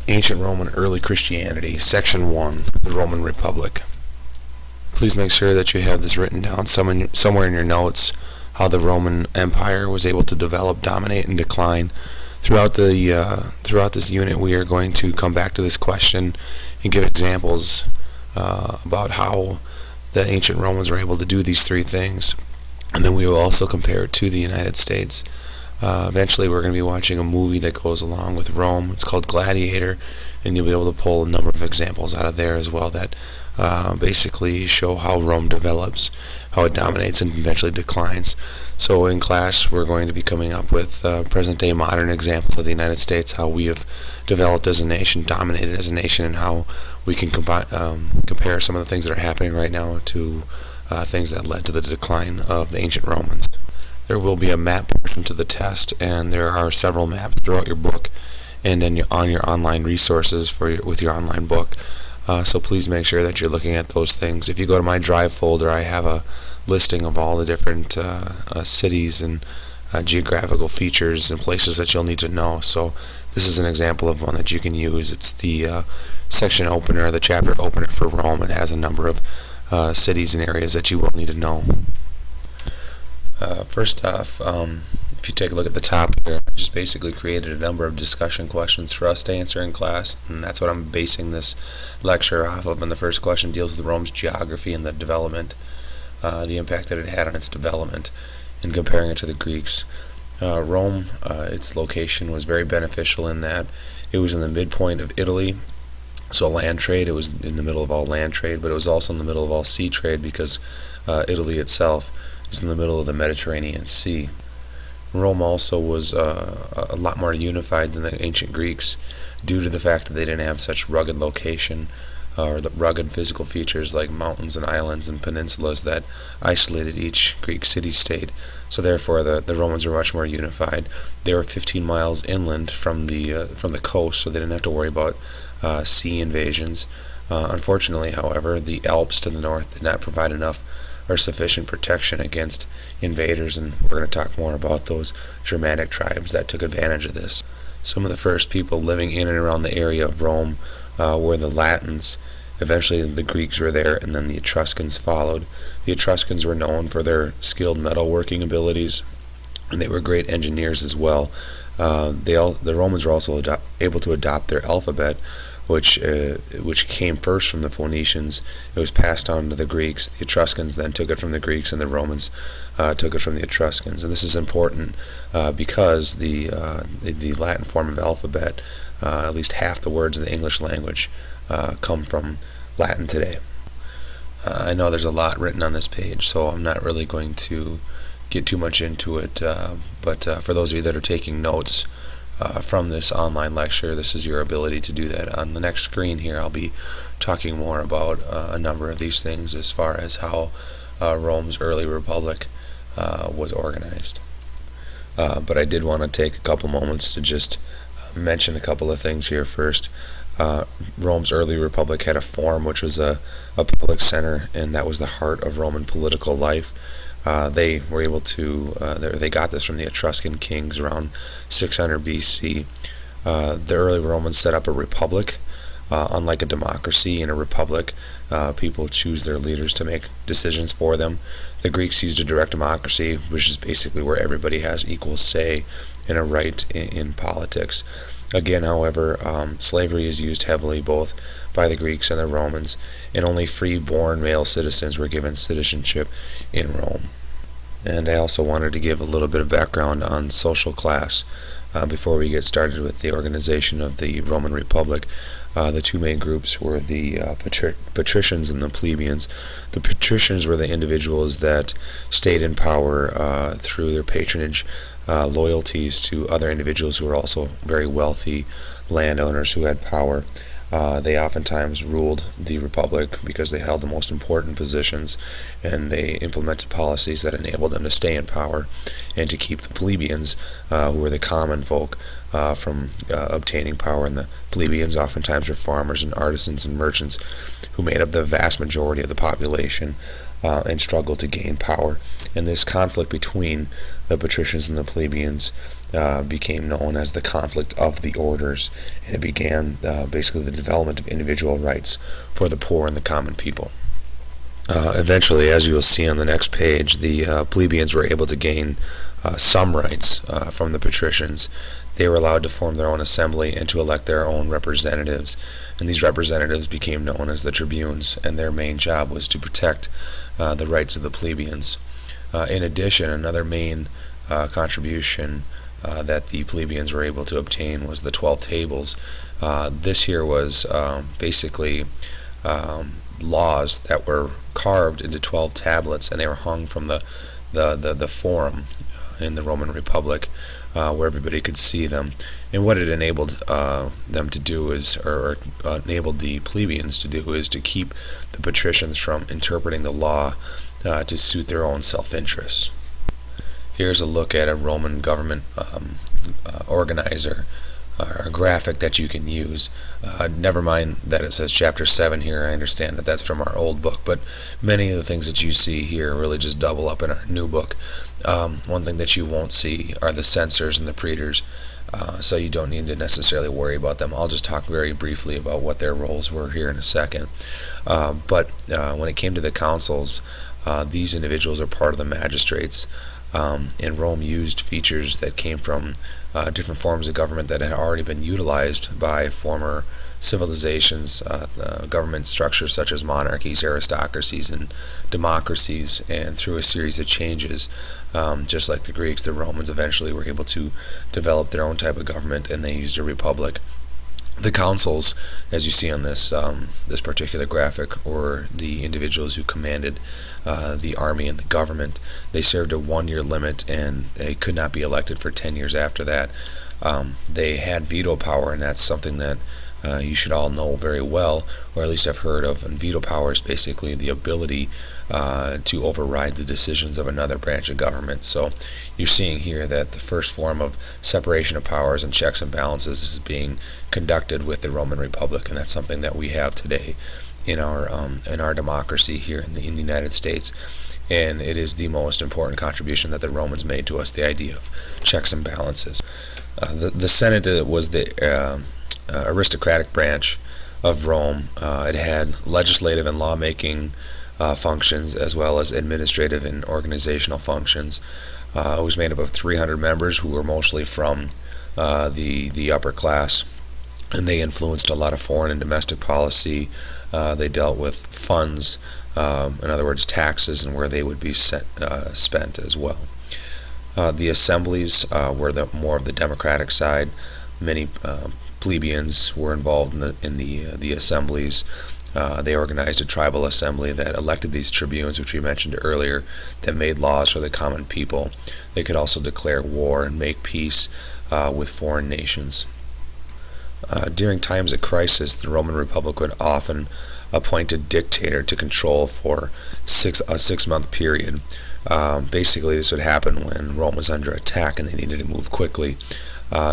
Ancient Rome and Early Christianity, Section 1, the Roman Republic. Please make sure that you have this written down somewhere in your notes, how the Roman Empire was able to develop, dominate, and decline. Throughout this unit, we are going to come back to this question and give examples about how the ancient Romans were able to do these three things. And then we will also compare it to the United States. Eventually, we're going to be watching a movie that goes along with Rome. It's called Gladiator, and you'll be able to pull a number of examples out of there as well that basically show how Rome develops, how it dominates and eventually declines. So in class, we're going to be coming up with present-day modern examples of the United States, how we have developed as a nation, dominated as a nation, and how we can compare some of the things that are happening right now to things that led to the decline of the ancient Romans. There will be a map portion to the test, and there are several maps throughout your book and then on your online resources with your online book. So please make sure that you're looking at those things. If you go to my Drive folder, I have a listing of all the different cities and geographical features and places that you'll need to know. So this is an example of one that you can use. It's the section opener, the chapter opener for Rome. It has a number of cities and areas that you will need to know. First off, if you take a look at the top here, I just basically created a number of discussion questions for us to answer in class, and that's what I'm basing this lecture off of. And the first question deals with Rome's geography and the development, the impact that it had on its development, and comparing it to the Greeks. Rome, its location was very beneficial in that it was in the midpoint of Italy. So land trade, it was in the middle of all land trade, but it was also in the middle of all sea trade because Italy itself is in the middle of the Mediterranean Sea. Rome also was a lot more unified than the ancient Greeks due to the fact that they didn't have such rugged location or the rugged physical features like mountains and islands and peninsulas that isolated each Greek city-state. So therefore the Romans were much more unified. They were 15 miles inland from the coast, so they didn't have to worry about sea invasions. Unfortunately, however, the Alps to the north did not provide enough or sufficient protection against invaders, and we're going to talk more about those Germanic tribes that took advantage of this. Some of the first people living in and around the area of Rome were the Latins. Eventually the Greeks were there, and then the Etruscans followed. The Etruscans were known for their skilled metalworking abilities, and they were great engineers as well. The Romans were also able to adopt their alphabet, which came first from the Phoenicians. It was passed on to the Greeks. The Etruscans then took it from the Greeks, and the Romans took it from the Etruscans. And this is important because the Latin form of alphabet, at least half the words in the English language, come from Latin today. I know there's a lot written on this page, so I'm not really going to get too much into it, but for those of you that are taking notes from this online lecture, this is your ability to do that. On the next screen here, I'll be talking more about a number of these things as far as how Rome's early republic was organized. But I did want to take a couple moments to just mention a couple of things here first. Rome's early republic had a forum, which was a public center, and that was the heart of Roman political life. They were able to, they got this from the Etruscan kings around 600 BC. The early Romans set up a republic. Unlike a democracy, in a republic, people choose their leaders to make decisions for them. The Greeks used a direct democracy, which is basically where everybody has equal say and a right in politics. Again, however, slavery is used heavily both by the Greeks and the Romans, and only free-born male citizens were given citizenship in Rome. And I also wanted to give a little bit of background on social class before we get started with the organization of the Roman Republic. The two main groups were the patricians and the plebeians. The patricians were the individuals that stayed in power through their patronage, loyalties to other individuals who were also very wealthy landowners who had power. They oftentimes ruled the republic because they held the most important positions, and they implemented policies that enabled them to stay in power and to keep the plebeians, who were the common folk, from obtaining power, and the plebeians oftentimes were farmers and artisans and merchants who made up the vast majority of the population and struggled to gain power. And this conflict between the patricians and the plebeians became known as the conflict of the orders, and it began basically the development of individual rights for the poor and the common people. Eventually, as you will see on the next page, the plebeians were able to gain some rights from the patricians. They were allowed to form their own assembly and to elect their own representatives, and these representatives became known as the tribunes, and their main job was to protect the rights of the plebeians. In addition, another main contribution that the plebeians were able to obtain was the 12 tables. This here was basically laws that were carved into 12 tablets, and they were hung from the forum in the Roman Republic, where everybody could see them. And what it enabled them to do is, or enabled the plebeians to do, is to keep the patricians from interpreting the law to suit their own self-interest. Here's a look at a Roman government organizer, or a graphic that you can use. Never mind that it says chapter 7 here. I understand that that's from our old book, but many of the things that you see here really just double up in our new book. One thing that you won't see are the censors and the praetors, so you don't need to necessarily worry about them. I'll just talk very briefly about what their roles were here in a second. But when it came to the consuls, these individuals are part of the magistrates. And Rome used features that came from different forms of government that had already been utilized by former civilizations, government structures such as monarchies, aristocracies, and democracies, and through a series of changes, just like the Greeks, the Romans eventually were able to develop their own type of government, and they used a republic. The consuls, as you see on this this particular graphic, were the individuals who commanded the army and the government. They served a 1-year limit, and they could not be elected for 10 years after that. They had veto power, and that's something that you should all know very well, or at least have heard of. And veto power is basically the ability to override the decisions of another branch of government. So you're seeing here that the first form of separation of powers and checks and balances is being conducted with the Roman Republic, and that's something that we have today in our democracy here in the United States. And it is the most important contribution that the Romans made to us, the idea of checks and balances. The Senate was the aristocratic branch of Rome. It had legislative and lawmaking functions, as well as administrative and organizational functions. It was made up of 300 members who were mostly from the upper class, and they influenced a lot of foreign and domestic policy. They dealt with funds, in other words taxes, and where they would be spent as well. The assemblies were more of the democratic side. Many plebeians were involved in the assemblies. They organized a tribal assembly that elected these tribunes, which we mentioned earlier, that made laws for the common people. They could also declare war and make peace with foreign nations. During times of crisis, the Roman Republic would often appoint a dictator to control for a 6-month period. Basically, this would happen when Rome was under attack and they needed to move quickly.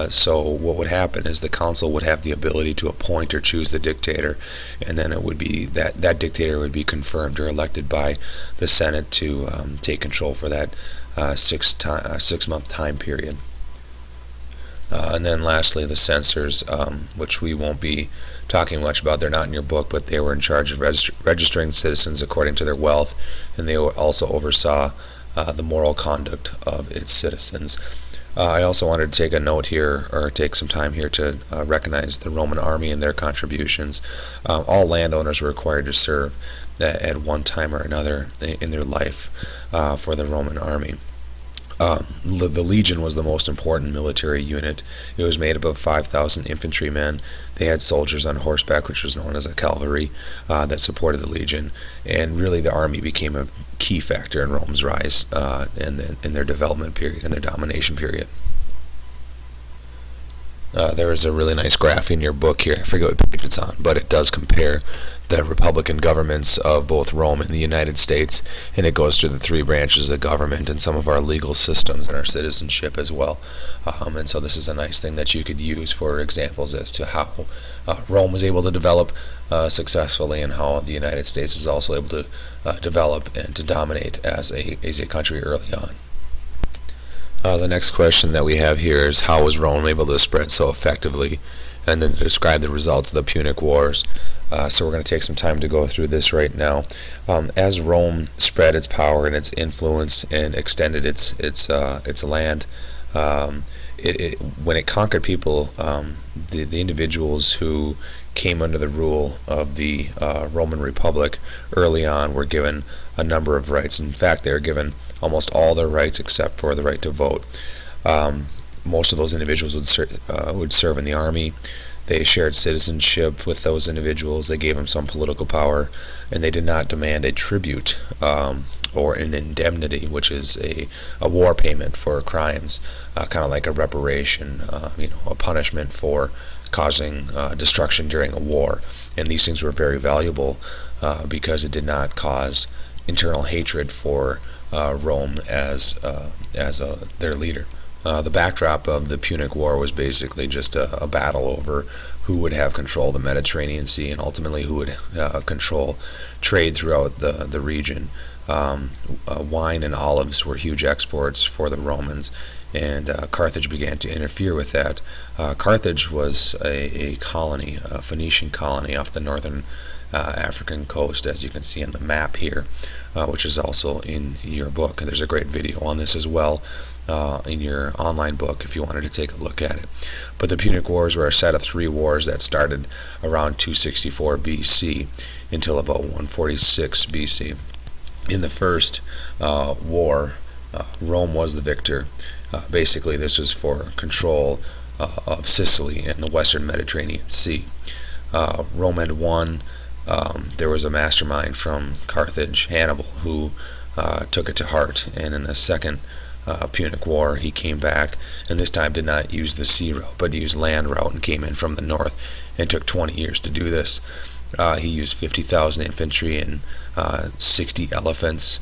So what would happen is the council would have the ability to appoint or choose the dictator, and then it would be that dictator would be confirmed or elected by the Senate to take control for that 6-month time period. And then lastly, the censors, which we won't be talking much about. They're not in your book, but they were in charge of registering citizens according to their wealth, and they also oversaw the moral conduct of its citizens. I also wanted to take a note here, or take some time here to recognize the Roman army and their contributions. All landowners were required to serve at one time or another in their life for the Roman army. The legion was the most important military unit. It was made up of 5,000 infantrymen. They had soldiers on horseback, which was known as a cavalry, that supported the legion. And really the army became a key factor in Rome's rise and in their development period and their domination period. There is a really nice graph in your book here. I forget what page it's on, but it does compare the Republican governments of both Rome and the United States, and it goes through the three branches of government and some of our legal systems and our citizenship as well. And so this is a nice thing that you could use for examples as to how Rome was able to develop successfully, and how the United States is also able to develop and to dominate as a country early on. The next question that we have here is, how was Rome able to spread so effectively? And then to describe the results of the Punic Wars. So we're going to take some time to go through this right now. As Rome spread its power and its influence and extended its land, when it conquered people, the individuals who came under the rule of the Roman Republic early on were given a number of rights. In fact, they were given almost all their rights except for the right to vote. Most of those individuals would serve in the army. They shared citizenship with those individuals. They gave them some political power, and they did not demand a tribute or an indemnity, which is a war payment for crimes, kind of like a reparation, a punishment for causing destruction during a war. And these things were very valuable because it did not cause internal hatred for Rome as their leader. The backdrop of the Punic War was basically just a battle over who would have control of the Mediterranean Sea, and ultimately who would control trade throughout the region. Wine and olives were huge exports for the Romans, and Carthage began to interfere with that. Carthage was a colony, a Phoenician colony off the northern African coast, as you can see on the map here, which is also in your book. There's a great video on this as well in your online book if you wanted to take a look at it. But the Punic Wars were a set of 3 wars that started around 264 BC until about 146 BC. In the first war, Rome was the victor. Basically, this was for control of Sicily and the western Mediterranean Sea. Rome had won. There was a mastermind from Carthage, Hannibal, who took it to heart, and in the second Punic War he came back, and this time did not use the sea route but used land route, and came in from the north, and took 20 years to do this. He used 50,000 infantry and 60 elephants.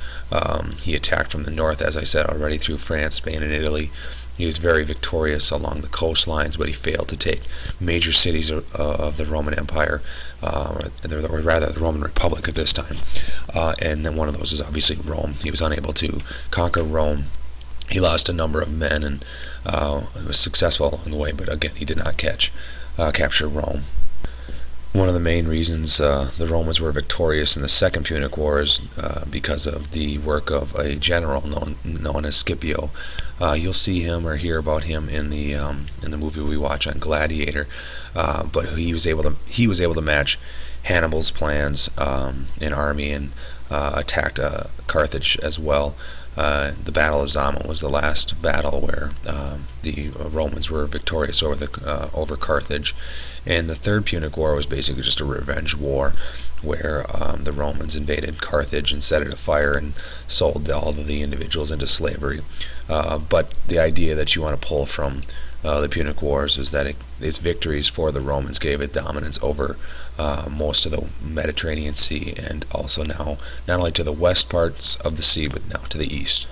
He attacked from the north, as I said already, through France, Spain, and Italy. He was very victorious along the coastlines, but he failed to take major cities of the Roman Empire, or rather the Roman Republic at this time. And then one of those is obviously Rome. He was unable to conquer Rome. He lost a number of men and was successful along the way, but again, he did not capture Rome. One of the main reasons the Romans were victorious in the Second Punic War is because of the work of a general known as Scipio. You'll see him or hear about him in the movie we watch on Gladiator. But he was able to match Hannibal's plans in army, and attacked Carthage as well. The Battle of Zama was the last battle where the Romans were victorious over Carthage. And the Third Punic War was basically just a revenge war, where the Romans invaded Carthage and set it afire and sold all of the individuals into slavery. But the idea that you want to pull from the Punic Wars is that its victories for the Romans gave it dominance over most of the Mediterranean Sea, and also now not only to the west parts of the sea, but now to the east.